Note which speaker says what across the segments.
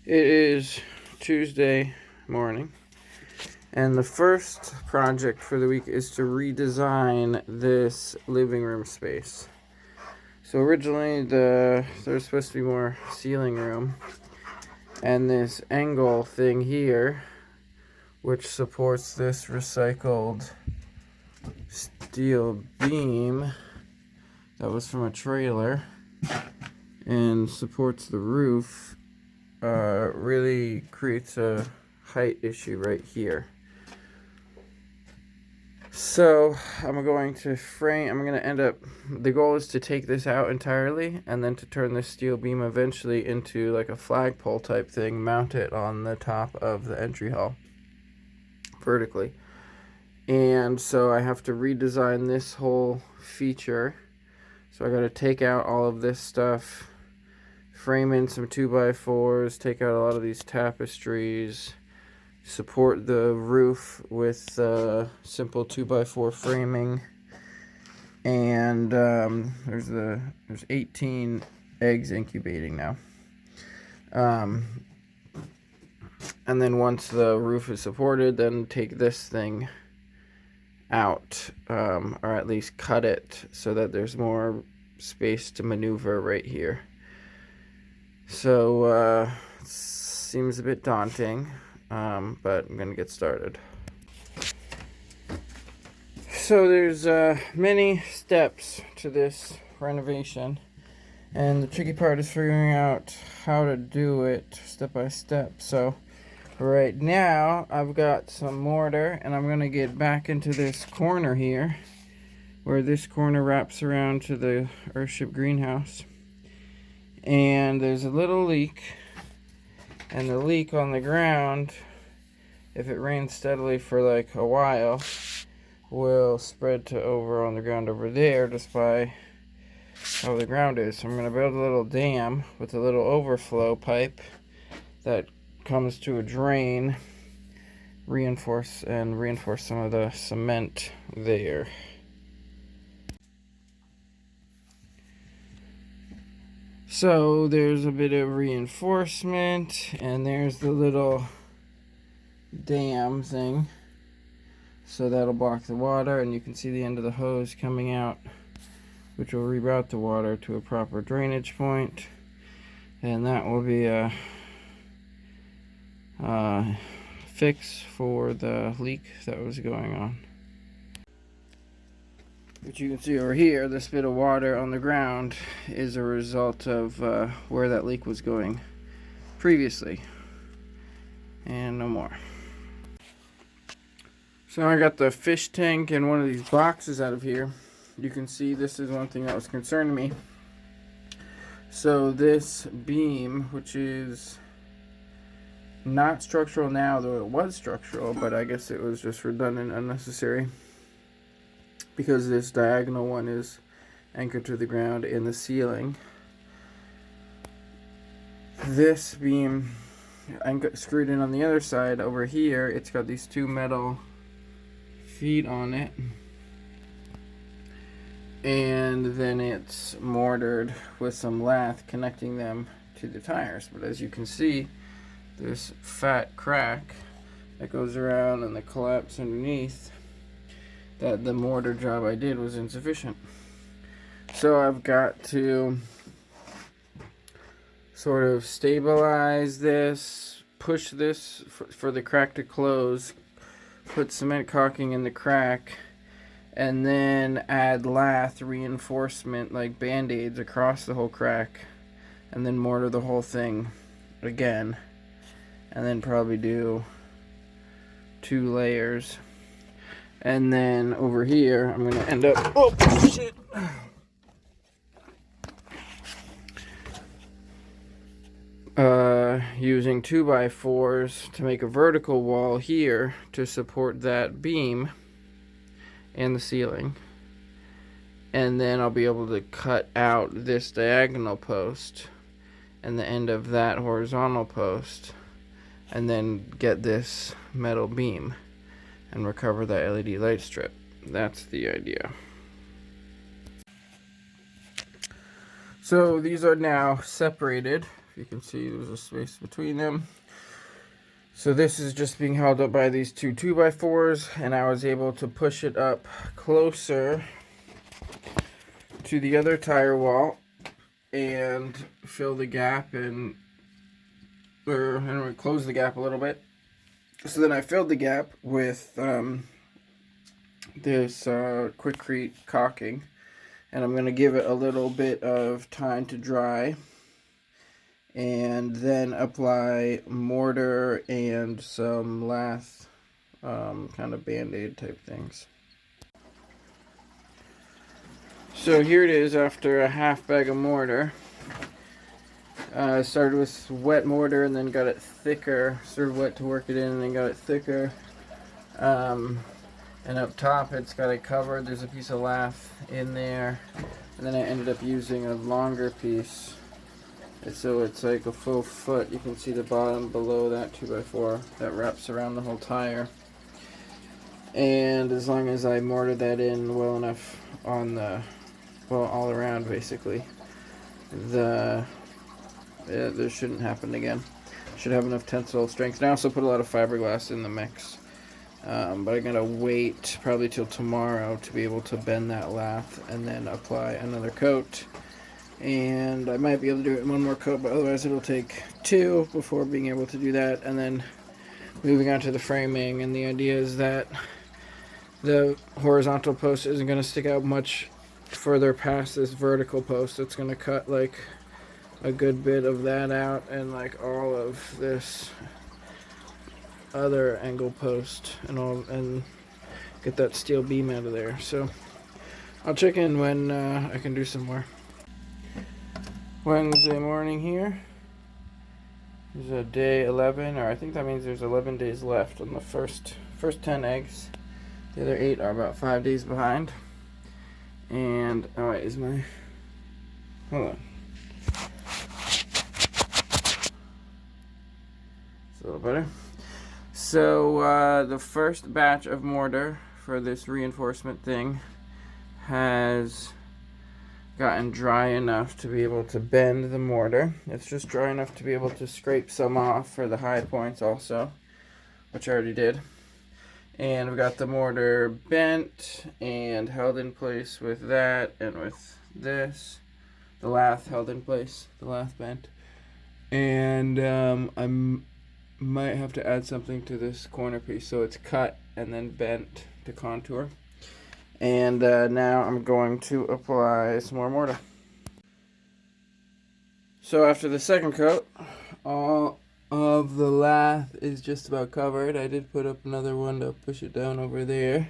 Speaker 1: It is Tuesday morning, and the first project for the week is to redesign this living room space. So originally there's supposed to be more ceiling room, and this angle thing here, which supports this recycled steel beam that was from a trailer and supports the roof, really creates a height issue right here. So I'm going to end up, the goal is to take this out entirely and then to turn this steel beam eventually into like a flagpole type thing, mount it on the top of the entry hall vertically. And so I have to redesign this whole feature. So I got to take out all of this stuff, frame in some 2x4s, take out a lot of these tapestries, support the roof with simple 2x4 framing, and there's 18 eggs incubating now. And then once the roof is supported, then take this thing out, or at least cut it so that there's more space to maneuver right here. So it seems a bit daunting, but I'm gonna get started. So there's many steps to this renovation, and the tricky part is figuring out how to do it step by step. So right now I've got some mortar, and I'm gonna get back into this corner here where this corner wraps around to the Earthship greenhouse, and there's a little leak, and the leak on the ground, if it rains steadily for like a while, will spread to over on the ground over there just by how the ground is. So I'm going to build a little dam with a little overflow pipe that comes to a drain, reinforce some of the cement there. So there's a bit of reinforcement, and there's the little dam thing. So that'll block the water, and you can see the end of the hose coming out, which will reroute the water to a proper drainage point. And that will be a fix for the leak that was going on. But you can see over here, this bit of water on the ground is a result of where that leak was going previously. And no more. So I got the fish tank and one of these boxes out of here. You can see this is one thing that was concerning me. So this beam, which is not structural now, though it was structural, but I guess it was just redundant, unnecessary, because this diagonal one is anchored to the ground in the ceiling. This beam screwed in on the other side over here. It's got these two metal feet on it, and then it's mortared with some lath connecting them to the tires. But as you can see, this fat crack that goes around and the collapse underneath, that the mortar job I did was insufficient. So I've got to sort of stabilize this, push this for the crack to close, put cement caulking in the crack, and then add lath reinforcement like band-aids across the whole crack, and then mortar the whole thing again, and then probably do 2 layers. And then over here, I'm going to end up, oh shit, using 2x4s to make a vertical wall here to support that beam and the ceiling. And then I'll be able to cut out this diagonal post and the end of that horizontal post, and then get this metal beam and recover that LED light strip. That's the idea. So these are now separated. If you can see, there's a space between them. So this is just being held up by these two 2x4s, and I was able to push it up closer to the other tire wall and fill the gap and close the gap a little bit. So then I filled the gap with this Quikrete caulking, and I'm going to give it a little bit of time to dry and then apply mortar and some lath kind of band-aid type things. So here it is after a half bag of mortar. I started with wet mortar and then got it thicker, sort of wet to work it in, and then got it thicker. And up top it's got it covered, there's a piece of lath in there, and then I ended up using a longer piece. So it's like a full foot. You can see the bottom below that 2x4 that wraps around the whole tire. And as long as I mortar that in well enough on the, well, all around basically, this shouldn't happen again. Should have enough tensile strength. And I also put a lot of fiberglass in the mix. But I'm going to wait probably till tomorrow to be able to bend that lath and then apply another coat. And I might be able to do it in one more coat, but otherwise it'll take two before being able to do that. And then moving on to the framing, and the idea is that the horizontal post isn't going to stick out much further past this vertical post. It's going to cut like a good bit of that out and like all of this other angle post and get that steel beam out of there. So I'll check in when I can do some more. Wednesday morning here. There's a day 11, or I think that means there's 11 days left on the first 10 eggs. The other 8 are about 5 days behind. And oh wait, hold on. It's a little better. So the first batch of mortar for this reinforcement thing has gotten dry enough to be able to bend the mortar. It's just dry enough to be able to scrape some off for the high points also, which I already did. And we've got the mortar bent and held in place with that, and with this, the lath held in place, the lath bent. And I might have to add something to this corner piece, so it's cut and then bent to contour. And now I'm going to apply some more mortar. So after the second coat, all of the lath is just about covered. I did put up another one to push it down over there.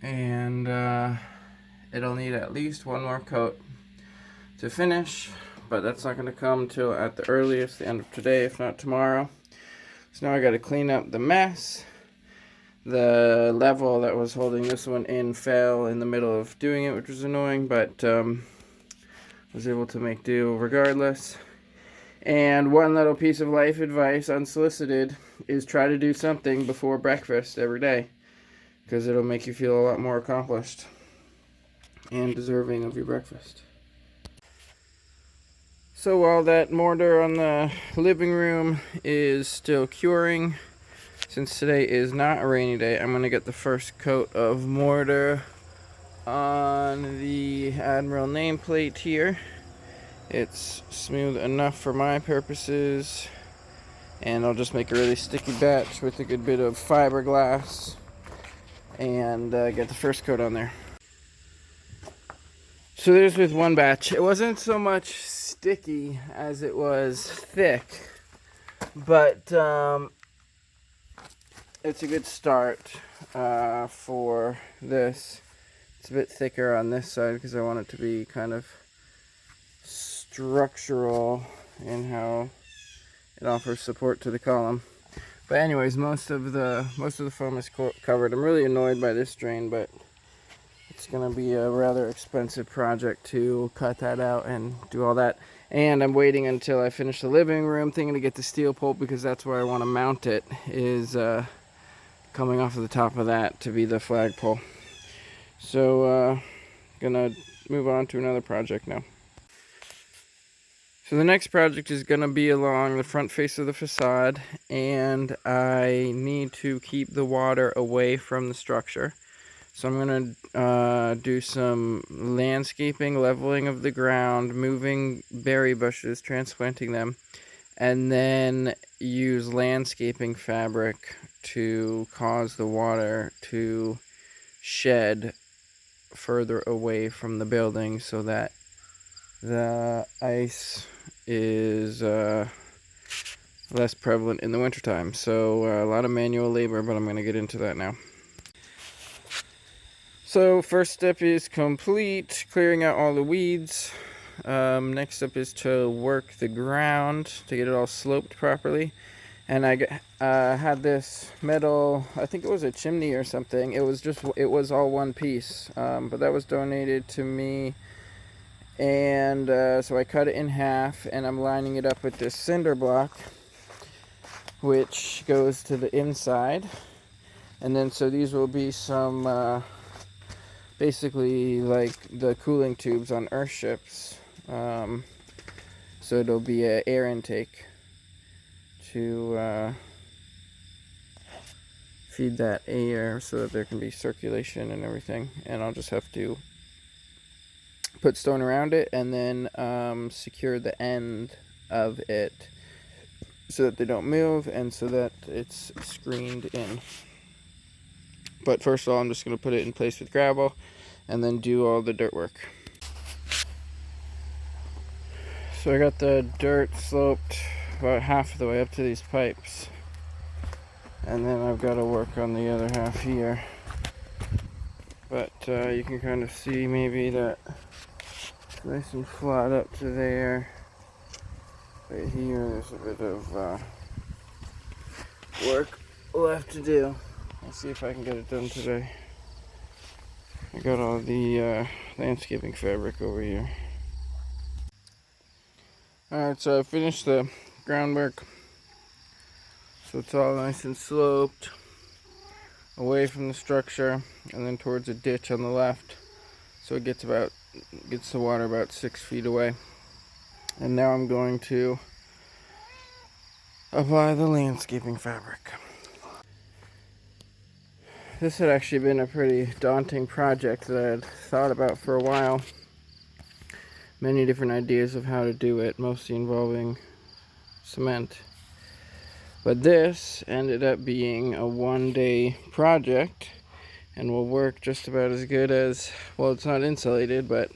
Speaker 1: And it'll need at least one more coat to finish, but that's not going to come till at the earliest, the end of today, if not tomorrow. So now I got to clean up the mess. The level that was holding this one in fell in the middle of doing it, which was annoying, but was able to make do regardless. And one little piece of life advice, unsolicited, is try to do something before breakfast every day, because it'll make you feel a lot more accomplished and deserving of your breakfast. So while that mortar on the living room is still curing, since today is not a rainy day, I'm going to get the first coat of mortar on the ADMIRAL nameplate here. It's smooth enough for my purposes, and I'll just make a really sticky batch with a good bit of fiberglass and get the first coat on there. So there's with one batch. It wasn't so much sticky as it was thick, but it's a good start for this. It's a bit thicker on this side because I want it to be kind of structural in how it offers support to the column. But anyways, most of the foam is covered. I'm really annoyed by this drain, but it's going to be a rather expensive project to cut that out and do all that. And I'm waiting until I finish the living room thing to get the steel pole, because that's where I want to mount it, is coming off of the top of that to be the flagpole. So gonna move on to another project now. So the next project is going to be along the front face of the facade, and I need to keep the water away from the structure. So I'm going to do some landscaping, leveling of the ground, moving berry bushes, transplanting them, and then use landscaping fabric to cause the water to shed further away from the building so that the ice is less prevalent in the wintertime. So a lot of manual labor, but I'm going to get into that now. So first step is complete, clearing out all the weeds. Next step is to work the ground to get it all sloped properly. And I had this metal, I think it was a chimney or something. It was all one piece, but that was donated to me. And so I cut it in half, and I'm lining it up with this cinder block, which goes to the inside. And then so these will be some basically like the cooling tubes on Earthships. So it'll be an air intake to feed that air so that there can be circulation and everything. And I'll just have to put stone around it and then secure the end of it so that they don't move and so that it's screened in. But first of all, I'm just going to put it in place with gravel and then do all the dirt work. So I got the dirt sloped about half of the way up to these pipes, and then I've got to work on the other half here. But you can kind of see maybe that it's nice and flat up to there. Right here there's a bit of work left to do. I'll see if I can get it done today. I got all the landscaping fabric over here. Alright, so I finished the groundwork. So it's all nice and sloped away from the structure and then towards a ditch on the left. So it gets the water about 6 feet away. And now I'm going to apply the landscaping fabric. This had actually been a pretty daunting project that I'd thought about for a while. Many different ideas of how to do it, mostly involving cement. But this ended up being a one-day project and will work just about as good as, well, it's not insulated, but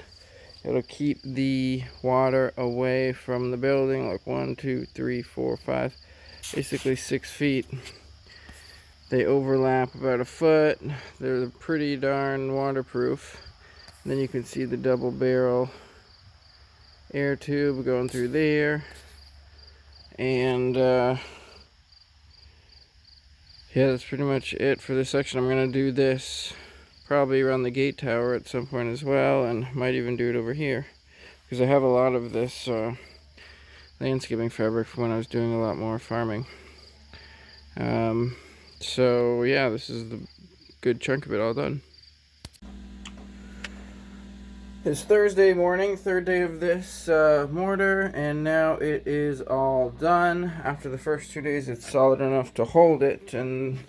Speaker 1: it'll keep the water away from the building, like 1, 2, 3, 4, 5, basically 6 feet. They overlap about a foot. They're pretty darn waterproof. And then you can see the double barrel air tube going through there. And yeah, that's pretty much it for this section. I'm going to do this probably around the gate tower at some point as well, and might even do it over here because I have a lot of this landscaping fabric from when I was doing a lot more farming. So yeah, this is the good chunk of it all done. It's Thursday morning, third day of this mortar, and now it is all done. After the first 2 days, it's solid enough to hold it, and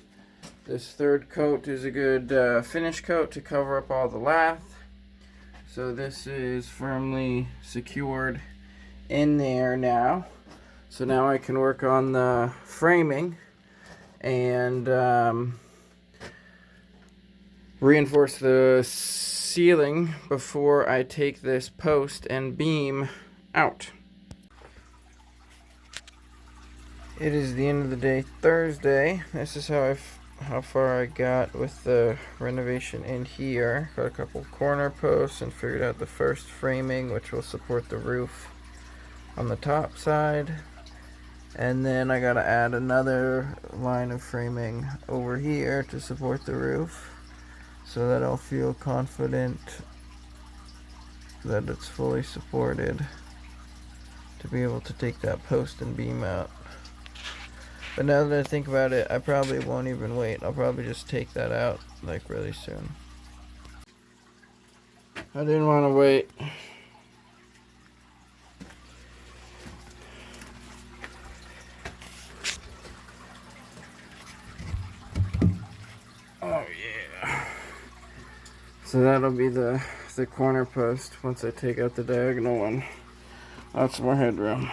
Speaker 1: this third coat is a good finish coat to cover up all the lath. So this is firmly secured in there now. So now I can work on the framing and reinforce the ceiling before I take this post and beam out. It is the end of the day, Thursday. This is how far I got with the renovation in here. Got a couple corner posts and figured out the first framing, which will support the roof on the top side. And then I gotta add another line of framing over here to support the roof, so that I'll feel confident that it's fully supported to be able to take that post and beam out. But now that I think about it, I probably won't even wait. I'll probably just take that out like really soon. I didn't want to wait. So that'll be the corner post once I take out the diagonal one. Lots more headroom.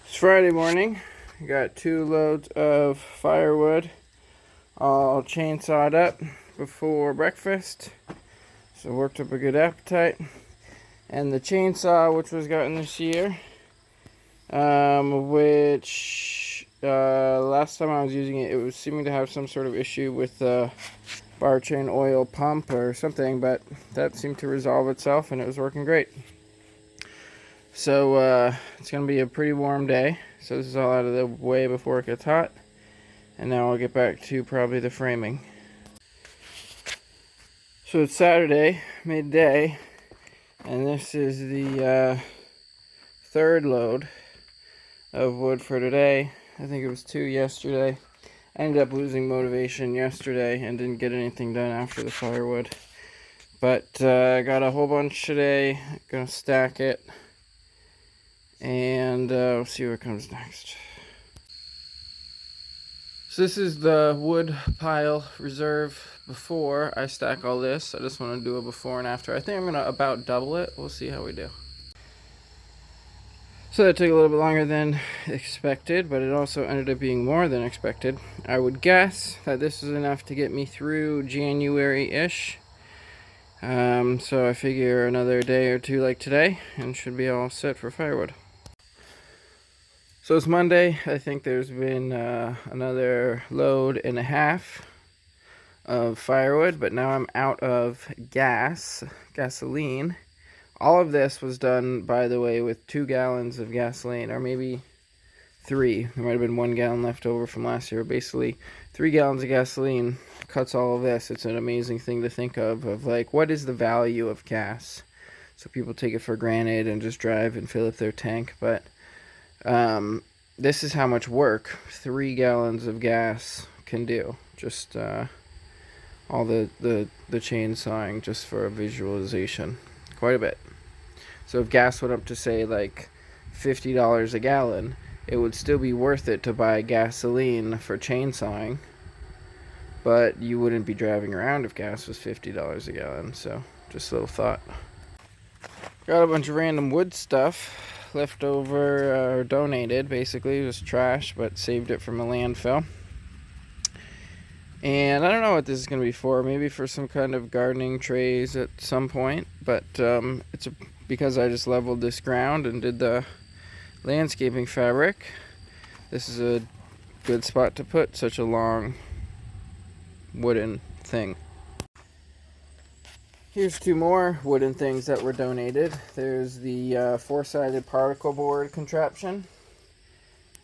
Speaker 1: It's Friday morning. I got 2 loads of firewood all chainsawed up before breakfast. So worked up a good appetite. And the chainsaw, which was gotten this year, which last time I was using it, it was seeming to have some sort of issue with the bar chain oil pump or something, but that seemed to resolve itself and it was working great. So it's going to be a pretty warm day, so this is all out of the way before it gets hot. And now I'll get back to probably the framing. So it's Saturday, midday, and this is the 3rd load of wood for today. I think it was 2 yesterday. I ended up losing motivation yesterday and didn't get anything done after the firewood. But I got a whole bunch today. Gonna stack it. And we'll see what comes next. So this is the wood pile reserve before I stack all this. I just want to do a before and after. I think I'm going to about double it. We'll see how we do. So that took a little bit longer than expected, but it also ended up being more than expected. I would guess that this is enough to get me through January-ish. So I figure another day or 2 like today, and should be all set for firewood. So it's Monday. I think there's been another load and a half of firewood, but now I'm out of gasoline. All of this was done, by the way, with 2 gallons of gasoline, or maybe 3. There might have been 1 gallon left over from last year. Basically, 3 gallons of gasoline cuts all of this. It's an amazing thing to think of like, what is the value of gas? So people take it for granted and just drive and fill up their tank, but this is how much work 3 gallons of gas can do. Just all the chainsawing, just for a visualization. Quite a bit. So if gas went up to, say, like $50 a gallon, it would still be worth it to buy gasoline for chainsawing, but you wouldn't be driving around if gas was $50 a gallon. So just a little thought. Got a bunch of random wood stuff left over, or donated, basically. It was trash, but saved it from a landfill. And I don't know what this is going to be for. Maybe for some kind of gardening trays at some point. But it's because I just leveled this ground and did the landscaping fabric. This is a good spot to put such a long wooden thing. Here's 2 more wooden things that were donated. There's the 4-sided particle board contraption.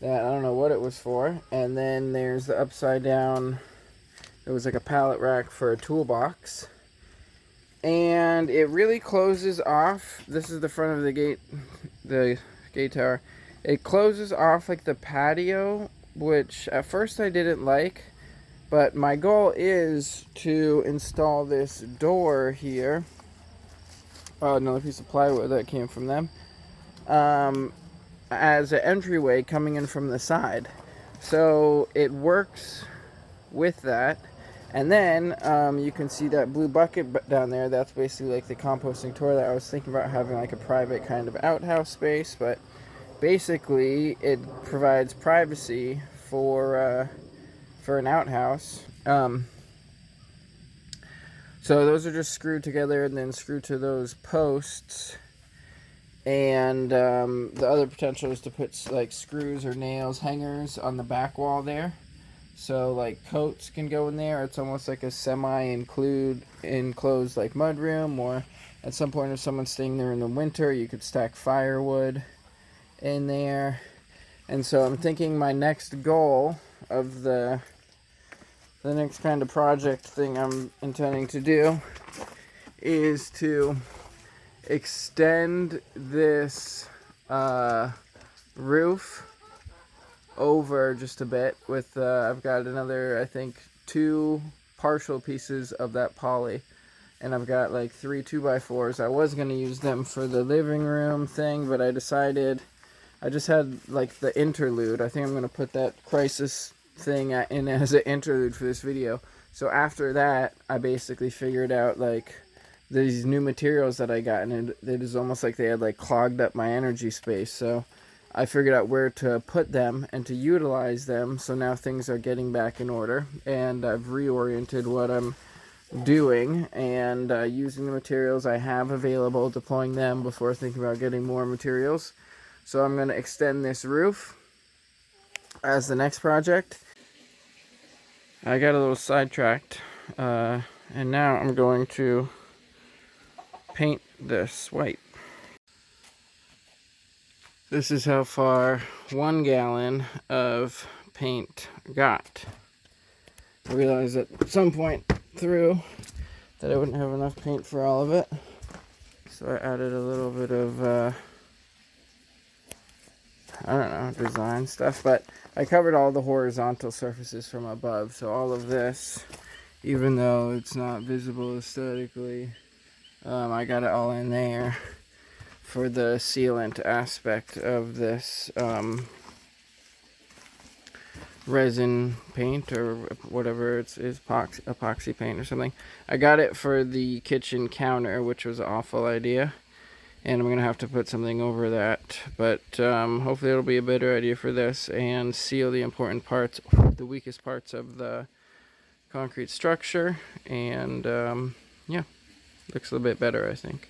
Speaker 1: That I don't know what it was for. And then there's the upside down. It was like a pallet rack for a toolbox. And it really closes off. This is the front of the gate tower. It closes off like the patio, which at first I didn't like. But my goal is to install this door here. Oh, another piece of plywood that came from them. As an entryway coming in from the side. So it works with that. And then you can see that blue bucket down there. That's basically like the composting toilet. I was thinking about having like a private kind of outhouse space, but basically it provides privacy for an outhouse. So those are just screwed together and then screwed to those posts. And the other potential is to put like screws or nails, hangers on the back wall there. So like coats can go in there. It's almost like a enclosed like mudroom, or at some point if someone's staying there in the winter, you could stack firewood in there. And so I'm thinking my next goal of the next kind of project thing I'm intending to do is to extend this roof over just a bit with I've got another, I think, 2 partial pieces of that poly, and I've got like 3 2x4s. I was going to use them for the living room thing, but I decided I just had like the interlude. I think I'm going to put that crisis thing in as an interlude for this video. So after that, I basically figured out like these new materials that I got, and it is almost like they had like clogged up my energy space. So I figured out where to put them and to utilize them. So now things are getting back in order, and I've reoriented what I'm doing and using the materials I have available, deploying them before thinking about getting more materials. So I'm going to extend this roof as the next project. I got a little sidetracked, and now I'm going to paint this white. This is how far 1 gallon of paint got. I realized at some point through that I wouldn't have enough paint for all of it, so I added a little bit of I don't know, design stuff, but I covered all the horizontal surfaces from above, so all of this, even though it's not visible aesthetically, I got it all in there for the sealant aspect of this resin paint, or whatever it is, epoxy paint or something. I got it for the kitchen counter, which was an awful idea, and I'm gonna have to put something over that, but hopefully it'll be a better idea for this and seal the important parts, the weakest parts of the concrete structure, and yeah, looks a little bit better, I think.